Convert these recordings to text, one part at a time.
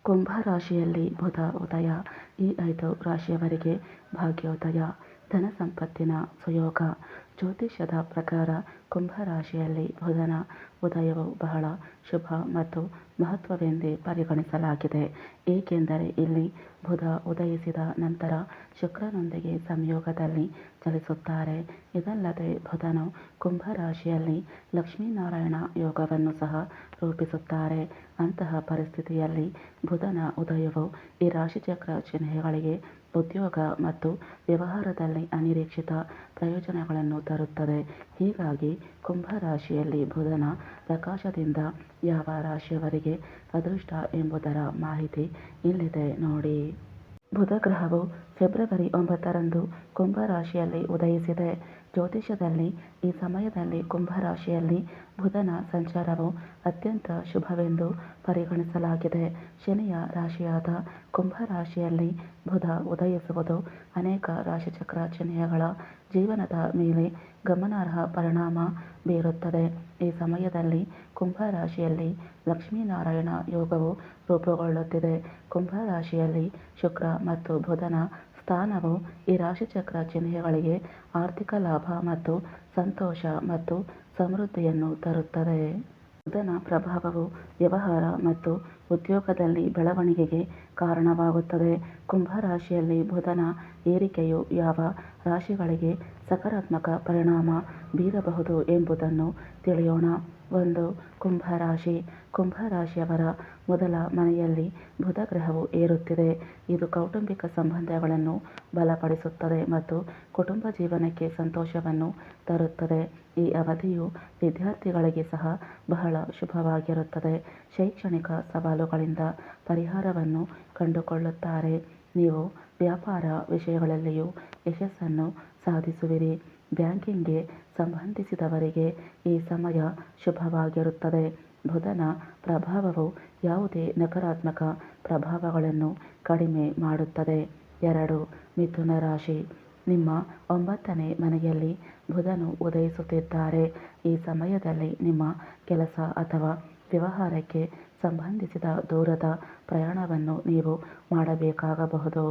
ಕುಂಭ ರಾಶಿಯಲ್ಲಿ ಬುಧ ಉದಯ. ಈ 5 ರಾಶಿಯವರಿಗೆ ಭಾಗ್ಯೋದಯ, ಧನ ಸಂಪತ್ತಿನ ಸುಯೋಗ. ಜ್ಯೋತಿಷ್ಯದ ಪ್ರಕಾರ ಕುಂಭ ರಾಶಿಯಲ್ಲಿ ಬುಧನ ಉದಯವು ಬಹಳ ಶುಭ ಮತ್ತು ಮಹತ್ವವೆಂದೇ ಪರಿಗಣಿಸಲಾಗಿದೆ. ಏಕೆಂದರೆ ಇಲ್ಲಿ ಬುಧ ಉದಯಿಸಿದ ನಂತರ ಶುಕ್ರನೊಂದಿಗೆ ಸಂಯೋಗದಲ್ಲಿ ಚಲಿಸುತ್ತಾರೆ. ಇದಲ್ಲದೆ ಬುಧನು ಕುಂಭ ರಾಶಿಯಲ್ಲಿ ಲಕ್ಷ್ಮೀನಾರಾಯಣ ಯೋಗವನ್ನು ಸಹ ರೂಪಿಸುತ್ತಾರೆ. ಅಂತಹ ಪರಿಸ್ಥಿತಿಯಲ್ಲಿ ಬುಧನ ಉದಯವು ಈ ರಾಶಿಚಕ್ರ ಚಿಹ್ನೆಗಳಿಗೆ ಉದ್ಯೋಗ ಮತ್ತು ವ್ಯವಹಾರದಲ್ಲಿ ಅನಿರೀಕ್ಷಿತ ಪ್ರಯೋಜನಗಳನ್ನು ತರುತ್ತದೆ. ಹೀಗಾಗಿ ಕುಂಭ ರಾಶಿಯಲ್ಲಿ ಬುಧನ ಪ್ರಕಾಶದಿಂದ ಯಾವ ರಾಶಿಯವರಿಗೆ ಅದೃಷ್ಟ ಎಂಬುದರ ಮಾಹಿತಿ ಇಲ್ಲಿದೆ ನೋಡಿ. ಬುಧ ಗ್ರಹವು ಫೆಬ್ರವರಿ 9ರಂದು ಕುಂಭ ರಾಶಿಯಲ್ಲಿ ಉದಯಿಸಿದೆ. ಜ್ಯೋತಿಷ್ಯದಲ್ಲಿ ಈ ಸಮಯದಲ್ಲಿ ಕುಂಭ ರಾಶಿಯಲ್ಲಿ ಬುಧನ ಸಂಚಾರವು ಅತ್ಯಂತ ಶುಭವೆಂದು ಪರಿಗಣಿಸಲಾಗಿದೆ. ಶನಿಯ ರಾಶಿಯಾದ ಕುಂಭ ರಾಶಿಯಲ್ಲಿ ಬುಧ ಉದಯಿಸುವುದು ಅನೇಕ ರಾಶಿಚಕ್ರ ಚಿಹ್ನೆಗಳ ಜೀವನದ ಮೇಲೆ ಗಮನಾರ್ಹ ಪರಿಣಾಮ ಬೀರುತ್ತದೆ. ಈ ಸಮಯದಲ್ಲಿ ಕುಂಭ ರಾಶಿಯಲ್ಲಿ ಲಕ್ಷ್ಮೀನಾರಾಯಣ ಯೋಗವು ರೂಪುಗೊಳ್ಳುತ್ತಿದೆ. ಕುಂಭ ರಾಶಿಯಲ್ಲಿ ಶುಕ್ರ ಮತ್ತು ಬುಧನ ಸ್ಥಾನವು ಈ ರಾಶಿಚಕ್ರ ಚಿಹ್ನೆಗಳಿಗೆ ಆರ್ಥಿಕ ಲಾಭ ಮತ್ತು ಸಂತೋಷ ಮತ್ತು ಸಮೃದ್ಧಿಯನ್ನು ತರುತ್ತದೆ. ಬುಧನ ಪ್ರಭಾವವು ವ್ಯವಹಾರ ಮತ್ತು ಉದ್ಯೋಗದಲ್ಲಿ ಬೆಳವಣಿಗೆಗೆ ಕಾರಣವಾಗುತ್ತದೆ. ಕುಂಭ ರಾಶಿಯಲ್ಲಿ ಬುಧನ ಏರಿಕೆಯು ಯಾವ ರಾಶಿಗಳಿಗೆ ಸಕಾರಾತ್ಮಕ ಪರಿಣಾಮ ಬೀರಬಹುದು ಎಂಬುದನ್ನು ತಿಳಿಯೋಣ. 1. ಕುಂಭ ರಾಶಿ. ಕುಂಭ ರಾಶಿಯವರ ಮೊದಲ ಮನೆಯಲ್ಲಿ ಬುಧ ಗ್ರಹವು ಏರುತ್ತಿದೆ. ಇದು ಕೌಟುಂಬಿಕ ಸಂಬಂಧಗಳನ್ನು ಬಲಪಡಿಸುತ್ತದೆ ಮತ್ತು ಕುಟುಂಬ ಜೀವನಕ್ಕೆ ಸಂತೋಷವನ್ನು ತರುತ್ತದೆ. ಈ ಅವಧಿಯು ವಿದ್ಯಾರ್ಥಿಗಳಿಗೆ ಸಹ ಬಹಳ ಶುಭವಾಗಿರುತ್ತದೆ. ಶೈಕ್ಷಣಿಕ ಸವಾಲುಗಳಿಂದ ಪರಿಹಾರವನ್ನು ಕಂಡುಕೊಳ್ಳುತ್ತಾರೆ. ನೀವು ವ್ಯಾಪಾರ ವಿಷಯಗಳಲ್ಲಿಯೂ ಯಶಸ್ಸನ್ನು ಸಾಧಿಸುವಿರಿ. ಬ್ಯಾಂಕಿಂಗ್ಗೆ ಸಂಬಂಧಿಸಿದವರಿಗೆ ಈ ಸಮಯ ಶುಭವಾಗಿರುತ್ತದೆ. ಬುಧನ ಪ್ರಭಾವವು ಯಾವುದೇ ನಕಾರಾತ್ಮಕ ಪ್ರಭಾವಗಳನ್ನು ಕಡಿಮೆ ಮಾಡುತ್ತದೆ. 2. ಮಿಥುನ ರಾಶಿ. ನಿಮ್ಮ 9ನೇ ಮನೆಯಲ್ಲಿ ಬುಧನು ಉದಯಿಸುತ್ತಿದ್ದಾರೆ. ಈ ಸಮಯದಲ್ಲಿ ನಿಮ್ಮ ಕೆಲಸ ಅಥವಾ ವ್ಯವಹಾರಕ್ಕೆ ಸಂಬಂಧಿಸಿದ ದೂರದ ಪ್ರಯಾಣವನ್ನು ನೀವು ಮಾಡಬೇಕಾಗಬಹುದು.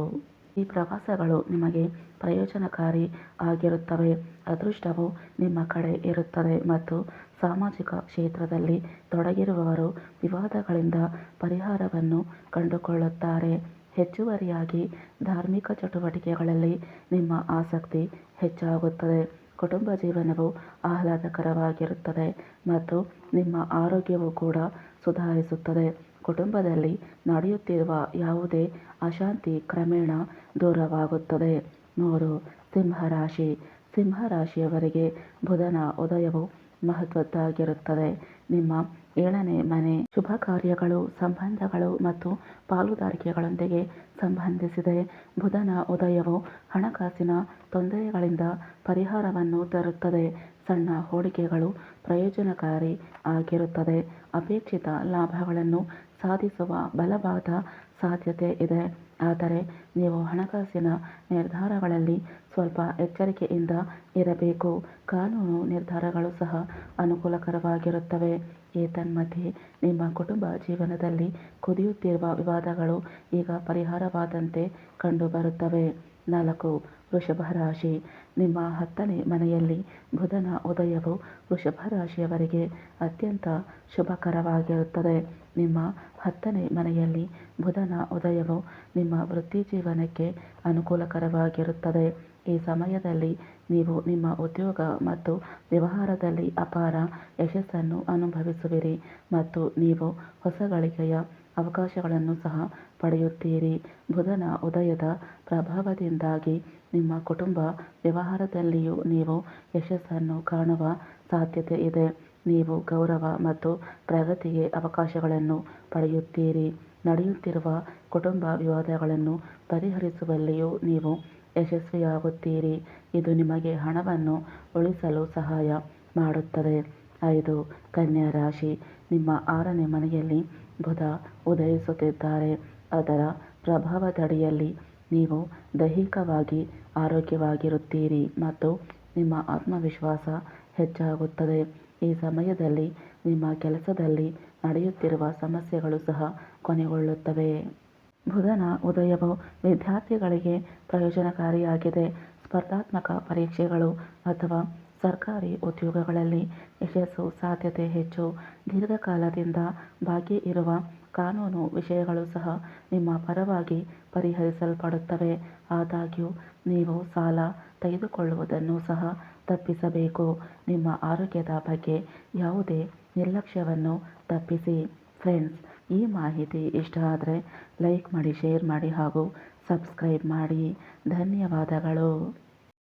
ಈ ಪ್ರವಾಸಗಳು ನಿಮಗೆ ಪ್ರಯೋಜನಕಾರಿ ಆಗಿರುತ್ತವೆ. ಅದೃಷ್ಟವು ನಿಮ್ಮ ಕಡೆ ಇರುತ್ತದೆ ಮತ್ತು ಸಾಮಾಜಿಕ ಕ್ಷೇತ್ರದಲ್ಲಿ ತೊಡಗಿರುವವರು ವಿವಾದಗಳಿಂದ ಪರಿಹಾರವನ್ನು ಕಂಡುಕೊಳ್ಳುತ್ತಾರೆ. ಹೆಚ್ಚುವರಿಯಾಗಿ ಧಾರ್ಮಿಕ ಚಟುವಟಿಕೆಗಳಲ್ಲಿ ನಿಮ್ಮ ಆಸಕ್ತಿ ಹೆಚ್ಚಾಗುತ್ತದೆ. ಕುಟುಂಬ ಜೀವನವು ಆಹ್ಲಾದಕರವಾಗಿರುತ್ತದೆ ಮತ್ತು ನಿಮ್ಮ ಆರೋಗ್ಯವು ಕೂಡ ಸುಧಾರಿಸುತ್ತದೆ. ಕುಟುಂಬದಲ್ಲಿ ನಡೆಯುತ್ತಿರುವ ಯಾವುದೇ ಅಶಾಂತಿ ಕ್ರಮೇಣ ದೂರವಾಗುತ್ತದೆ. 3. ಸಿಂಹ ರಾಶಿ. ಸಿಂಹ ರಾಶಿಯವರಿಗೆ ಬುಧನ ಉದಯವು ಮಹತ್ವದ್ದಾಗಿರುತ್ತದೆ. ನಿಮ್ಮ 7ನೇ ಮನೆ ಶುಭ ಕಾರ್ಯಗಳು, ಸಂಬಂಧಗಳು ಮತ್ತು ಪಾಲುದಾರಿಕೆಗಳೊಂದಿಗೆ ಸಂಬಂಧಿಸಿದೆ. ಬುಧನ ಉದಯವು ಹಣಕಾಸಿನ ತೊಂದರೆಗಳಿಂದ ಪರಿಹಾರವನ್ನು ತರುತ್ತದೆ. ಸಣ್ಣ ಹೂಡಿಕೆಗಳು ಪ್ರಯೋಜನಕಾರಿ ಆಗಿರುತ್ತದೆ. ಅಪೇಕ್ಷಿತ ಲಾಭಗಳನ್ನು ಸಾಧಿಸುವ ಬಲವಾದ ಸಾಧ್ಯತೆ ಇದೆ. ಆದರೆ ನೀವು ಹಣಕಾಸಿನ ನಿರ್ಧಾರಗಳಲ್ಲಿ ಸ್ವಲ್ಪ ಎಚ್ಚರಿಕೆಯಿಂದ ಇರಬೇಕು. ಕಾನೂನು ನಿರ್ಧಾರಗಳು ಸಹ ಅನುಕೂಲಕರವಾಗಿರುತ್ತವೆ. ಏತನ್ಮಧ್ಯೆ ನಿಮ್ಮ ಕುಟುಂಬ ಜೀವನದಲ್ಲಿ ಕುದಿಯುತ್ತಿರುವ ವಿವಾದಗಳು ಈಗ ಪರಿಹಾರವಾದಂತೆ ಕಂಡುಬರುತ್ತವೆ. 4. ವೃಷಭ ರಾಶಿ. ನಿಮ್ಮ 10ನೇ ಮನೆಯಲ್ಲಿ ಬುಧನ ಉದಯವು ವೃಷಭ ರಾಶಿಯವರಿಗೆ ಅತ್ಯಂತ ಶುಭಕರವಾಗಿರುತ್ತದೆ. ನಿಮ್ಮ 10ನೇ ಮನೆಯಲ್ಲಿ ಬುಧನ ಉದಯವು ನಿಮ್ಮ ವೃತ್ತಿಜೀವನಕ್ಕೆ ಅನುಕೂಲಕರವಾಗಿರುತ್ತದೆ. ಈ ಸಮಯದಲ್ಲಿ ನೀವು ನಿಮ್ಮ ಉದ್ಯೋಗ ಮತ್ತು ವ್ಯವಹಾರದಲ್ಲಿ ಅಪಾರ ಯಶಸ್ಸನ್ನು ಅನುಭವಿಸುವಿರಿ ಮತ್ತು ನೀವು ಹೊಸ ಗಳಿಕೆಯ ಅವಕಾಶಗಳನ್ನು ಸಹ ಪಡೆಯುತ್ತೀರಿ. ಬುಧನ ಉದಯದ ಪ್ರಭಾವದಿಂದಾಗಿ ನಿಮ್ಮ ಕುಟುಂಬ ವ್ಯವಹಾರದಲ್ಲಿಯೂ ನೀವು ಯಶಸ್ಸನ್ನು ಕಾಣುವ ಸಾಧ್ಯತೆ ಇದೆ. ನೀವು ಗೌರವ ಮತ್ತು ಪ್ರಗತಿಗೆ ಅವಕಾಶಗಳನ್ನು ಪಡೆಯುತ್ತೀರಿ. ನಡೆಯುತ್ತಿರುವ ಕುಟುಂಬ ವಿವಾದಗಳನ್ನು ಪರಿಹರಿಸುವಲ್ಲಿಯೂ ನೀವು ಯಶಸ್ವಿಯಾಗುತ್ತೀರಿ. ಇದು ನಿಮಗೆ ಹಣವನ್ನು ಉಳಿಸಲು ಸಹಾಯ ಮಾಡುತ್ತದೆ. 5. ಕನ್ಯಾ ರಾಶಿ. ನಿಮ್ಮ 6ನೇ ಮನೆಯಲ್ಲಿ ಬುಧ ಉದಯಿಸುತ್ತಿದ್ದಾರೆ. ಅದರ ಪ್ರಭಾವದಡಿಯಲ್ಲಿ ನೀವು ದೈಹಿಕವಾಗಿ ಆರೋಗ್ಯವಾಗಿರುತ್ತೀರಿ ಮತ್ತು ನಿಮ್ಮ ಆತ್ಮವಿಶ್ವಾಸ ಹೆಚ್ಚಾಗುತ್ತದೆ. ಈ ಸಮಯದಲ್ಲಿ ನಿಮ್ಮ ಕೆಲಸದಲ್ಲಿ ನಡೆಯುತ್ತಿರುವ ಸಮಸ್ಯೆಗಳು ಸಹ ಕೊನೆಗೊಳ್ಳುತ್ತವೆ. ಬುಧನ ಉದಯವು ವಿದ್ಯಾರ್ಥಿಗಳಿಗೆ ಪ್ರಯೋಜನಕಾರಿಯಾಗಿದೆ. ಸ್ಪರ್ಧಾತ್ಮಕ ಪರೀಕ್ಷೆಗಳು ಅಥವಾ ಸರ್ಕಾರಿ ಉದ್ಯೋಗಗಳಲ್ಲಿ ಯಶಸ್ಸು ಸಾಧ್ಯತೆ ಹೆಚ್ಚು. ದೀರ್ಘಕಾಲದಿಂದ ಬಾಕಿ ಇರುವ ಕಾನೂನು ವಿಷಯಗಳು ಸಹ ನಿಮ್ಮ ಪರವಾಗಿ ಪರಿಹರಿಸಲ್ಪಡುತ್ತವೆ. ಆದಾಗ್ಯೂ ನೀವು ಸಾಲ ತೆಗೆದುಕೊಳ್ಳುವುದನ್ನು ಸಹ ತಪ್ಪಿಸಬೇಕು. ನಿಮ್ಮ ಆರೋಗ್ಯದ ಬಗ್ಗೆ ಯಾವುದೇ ನಿರ್ಲಕ್ಷ್ಯವನ್ನು ತಪ್ಪಿಸಿ. ಫ್ರೆಂಡ್ಸ್, ಈ ಮಾಹಿತಿ ಇಷ್ಟ ಆದರೆ ಲೈಕ್ ಮಾಡಿ, ಶೇರ್ ಮಾಡಿ ಹಾಗೂ ಸಬ್ಸ್ಕ್ರೈಬ್ ಮಾಡಿ. ಧನ್ಯವಾದಗಳು.